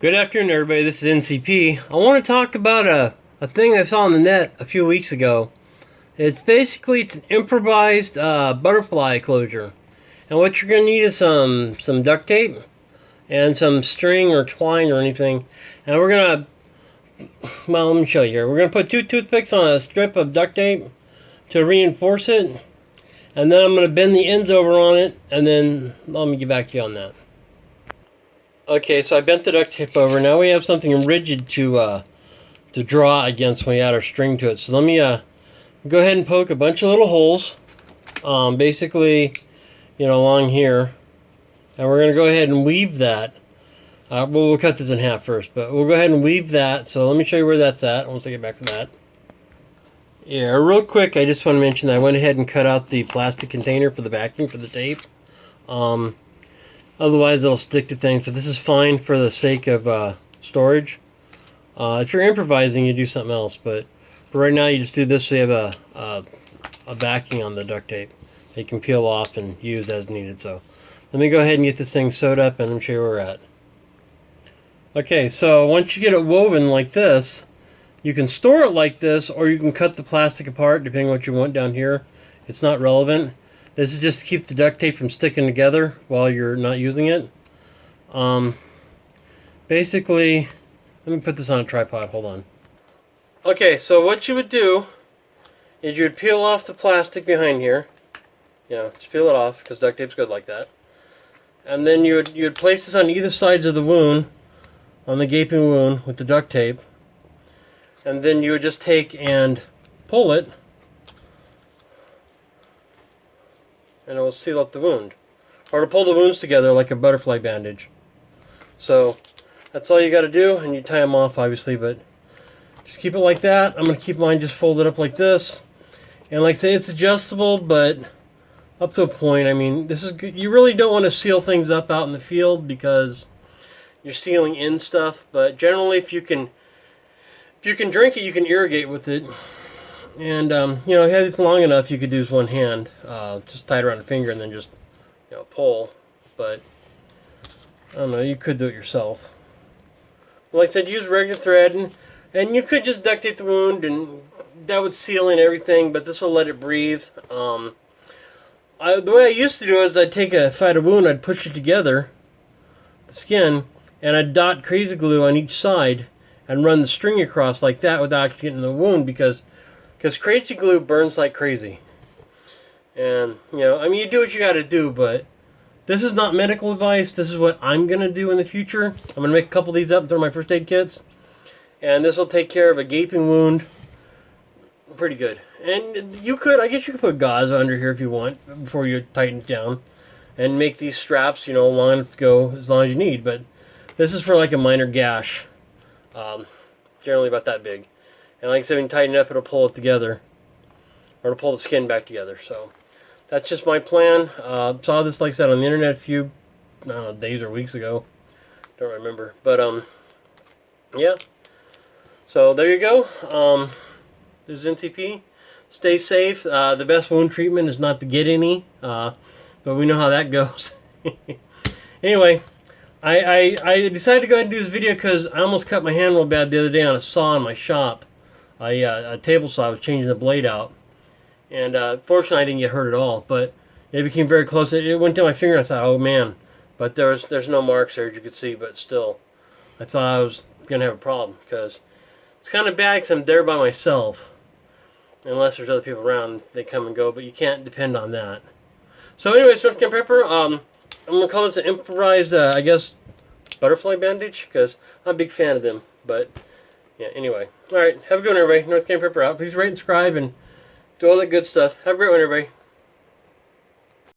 Good afternoon, everybody. This is NCP. I want to talk about a thing I saw on the net a few weeks ago. It's an improvised butterfly closure. And what you're going to need is some duct tape and some string or twine or anything. And we're going to, well, let me show you here. We're going to put 2 toothpicks on a strip of duct tape to reinforce it. And then I'm going to bend the ends over on it. And then let me get back to you on that. Okay, so I bent the duct tape over. Now we have something rigid to draw against when we add our string to it. So let me go ahead and poke a bunch of little holes, basically, along here. And we're going to go ahead and weave that. We'll cut this in half first, but we'll go ahead and weave that. So let me show you where that's at once I get back from that. Yeah, real quick, I just want to mention that I went ahead and cut out the plastic container for the backing for the tape. Otherwise, it'll stick to things, but this is fine for the sake of storage. If you're improvising, you do something else, but for right now, you just do this so you have a backing on the duct tape that you can peel off and use as needed. So let me go ahead and get this thing sewed up, and I'm show you where we're at. Okay, so once you get it woven like this, you can store it like this, or you can cut the plastic apart, depending on what you want down here. It's not relevant. This is just to keep the duct tape from sticking together while you're not using it. Basically, let me put this on a tripod, hold on. Okay, so what you would do is you would peel off the plastic behind here. Just peel it off, because duct tape's good like that. And then you would place this on either sides of the wound, on the gaping wound with the duct tape. And then you would just take and pull it, and it will seal up the wound. Or to pull the wounds together like a butterfly bandage. So that's all you got to do, and you tie them off obviously, but just keep it like that. I'm going to keep mine just folded up like this. And like I say, it's adjustable, but up to a point. I mean, this is good. You really don't want to seal things up out in the field because you're sealing in stuff, but generally if you can drink it, you can irrigate with it. And, if you have this long enough, you could use one hand. Just tie it around a finger and then just, pull. But, I don't know, you could do it yourself. But like I said, use regular thread. And you could just duct tape the wound, and that would seal in everything, but this will let it breathe. The way I used to do it is if I had a wound, I'd push it together, the skin, and I'd dot crazy glue on each side and run the string across like that without actually getting the wound, because crazy glue burns like crazy. And, you do what you got to do, but this is not medical advice. This is what I'm going to do in the future. I'm going to make a couple of these up and throw my first aid kits. And this will take care of a gaping wound pretty good. And I guess you could put gauze under here if you want before you tighten it down. And make these straps, long enough to go as long as you need. But this is for like a minor gash. Generally about that big. And like I said, when you tighten it up, it'll pull it together. Or it'll pull the skin back together. So that's just my plan. Saw this, like I said, on the internet a few, days or weeks ago. Don't remember. But, yeah. So there you go. There's NCP. Stay safe. The best wound treatment is not to get any. But we know how that goes. Anyway. I decided to go ahead and do this video because I almost cut my hand real bad the other day on a saw in my shop. A table saw. I was changing the blade out. And fortunately I didn't get hurt at all. But it became very close. It went down my finger and I thought, oh man. But there's no marks there as you could see. But still, I thought I was going to have a problem. Because it's kind of bad because I'm there by myself. Unless there's other people around, they come and go. But you can't depend on that. So anyway, Swift Can Pepper. I'm going to call this an improvised, I guess, butterfly bandage, because I'm a big fan of them. But, yeah, anyway. Alright, have a good one, everybody. North Can Pepper out. Please rate and subscribe and do all that good stuff. Have a great one, everybody.